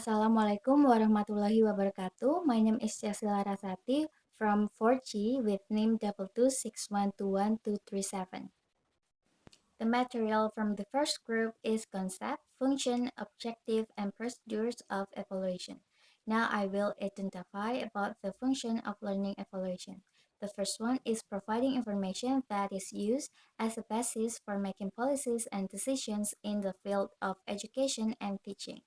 Assalamualaikum warahmatullahi wabarakatuh. My name is Larasati from 4G with name 226121237. The material from the first group is concept, function, objective, and procedures of evaluation. Now I will identify about the function of learning evaluation. The first one is providing information that is used as a basis for making policies and decisions in the field of education and teaching.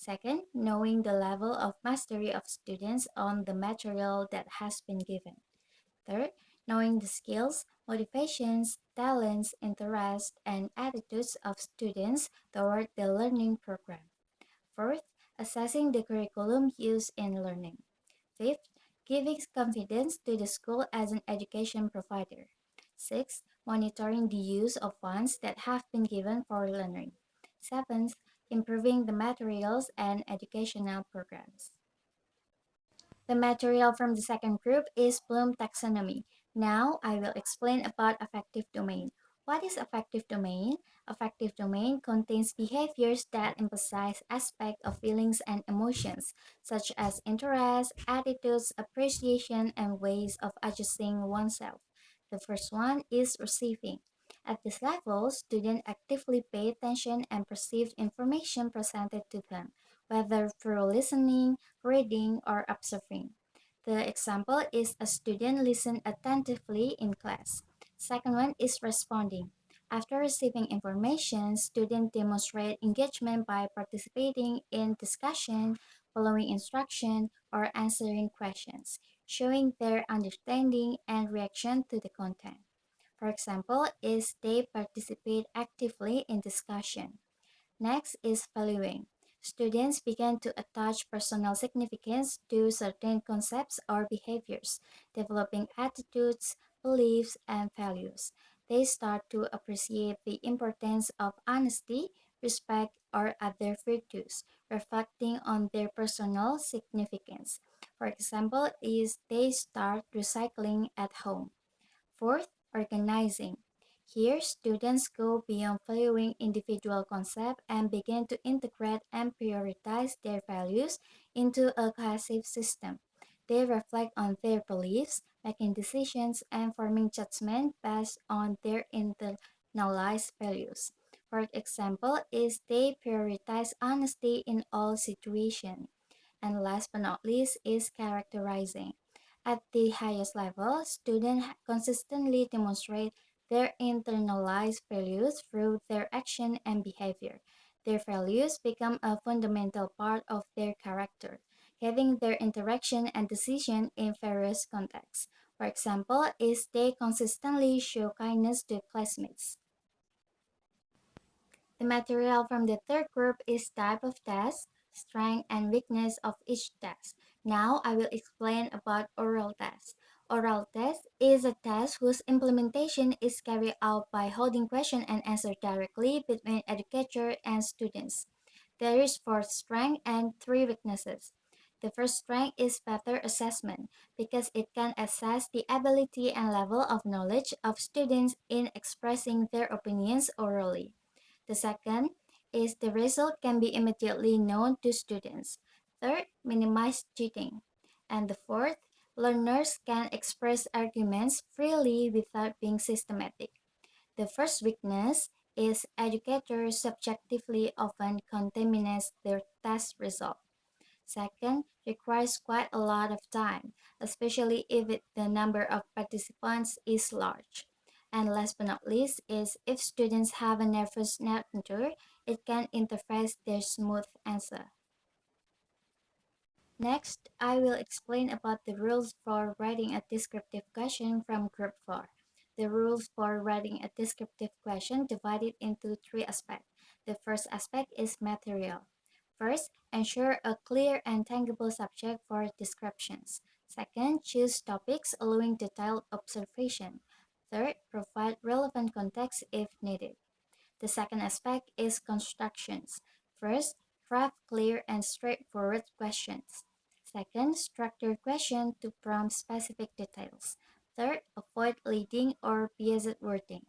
Second, knowing the level of mastery of students on the material that has been given. Third, knowing the skills, motivations, talents, interests, and attitudes of students toward the learning program. Fourth, assessing the curriculum used in learning. Fifth, giving confidence to the school as an education provider. Sixth, monitoring the use of funds that have been given for learning. Seventh, improving the materials and educational programs. The material from the second group is Bloom taxonomy. Now I will explain about affective domain. What is affective domain? Affective domain contains behaviors that emphasize aspects of feelings and emotions, such as interest, attitudes, appreciation, and ways of adjusting oneself. The first one is receiving. At this level, students actively pay attention and perceive information presented to them, whether through listening, reading, or observing. The example is a student listen attentively in class. Second one is responding. After receiving information, students demonstrate engagement by participating in discussion, following instruction, or answering questions, showing their understanding and reaction to the content. For example, is they participate actively in discussion. Next is valuing. Students begin to attach personal significance to certain concepts or behaviors, developing attitudes, beliefs, and values. They start to appreciate the importance of honesty, respect, or other virtues, reflecting on their personal significance. For example, is they start recycling at home. Fourth, organizing. Here, students go beyond valuing individual concepts and begin to integrate and prioritize their values into a cohesive system. They reflect on their beliefs, making decisions, and forming judgment based on their internalized values. For example, is they prioritize honesty in all situations. And last but not least is characterizing. At the highest level, students consistently demonstrate their internalized values through their action and behavior. Their values become a fundamental part of their character, having their interaction and decision in various contexts. For example, is they consistently show kindness to classmates. The material from the third group is type of test, strength and weakness of each test. Now I will explain about oral test. Oral test is a test whose implementation is carried out by holding question and answer directly between educator and students. There is four strengths and three weaknesses. The first strength is better assessment because it can assess the ability and level of knowledge of students in expressing their opinions orally. The second is the result can be immediately known to students. Third, minimize cheating. And the fourth, learners can express arguments freely without being systematic. The first weakness is educators subjectively often contaminate their test result. Second, requires quite a lot of time, especially if the number of participants is large. And last but not least is if students have a nervous nature, it can interfere their smooth answer. Next, I will explain about the rules for writing a descriptive question from Group 4. The rules for writing a descriptive question divided into three aspects. The first aspect is material. First, ensure a clear and tangible subject for descriptions. Second, choose topics allowing detailed observation. Third, provide relevant context if needed. The second aspect is constructions. First, craft clear and straightforward questions. Second, structure question to prompt specific details. Third, avoid leading or biased wording.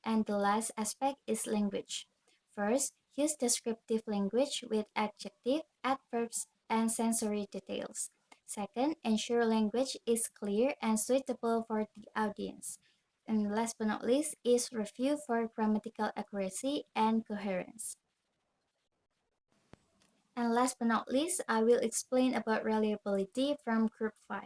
And the last aspect is language. First, use descriptive language with adjective, adverbs, and sensory details. Second, ensure language is clear and suitable for the audience. And last but not least is review for grammatical accuracy and coherence. And last but not least, I will explain about reliability from group 5.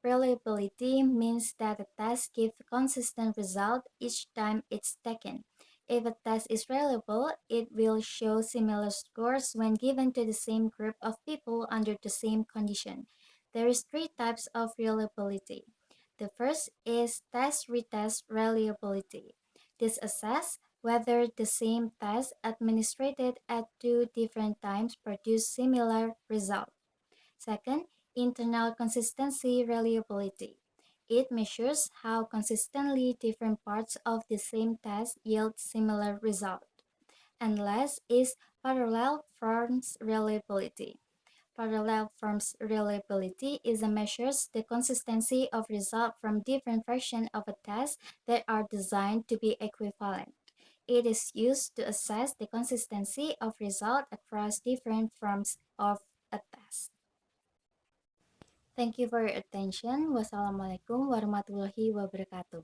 Reliability means that a test gives a consistent result each time it's taken. If a test is reliable, it will show similar scores when given to the same group of people under the same condition. There is three types of reliability. The first is test-retest reliability. This assesses whether the same test administered at two different times produce similar results. Second, internal consistency reliability. It measures how consistently different parts of the same test yield similar results. And last is parallel forms reliability. Parallel forms reliability is a measures the consistency of result from different versions of a test that are designed to be equivalent. It is used to assess the consistency of result across different forms of a test. Thank you for your attention. Wassalamualaikum warahmatullahi wabarakatuh.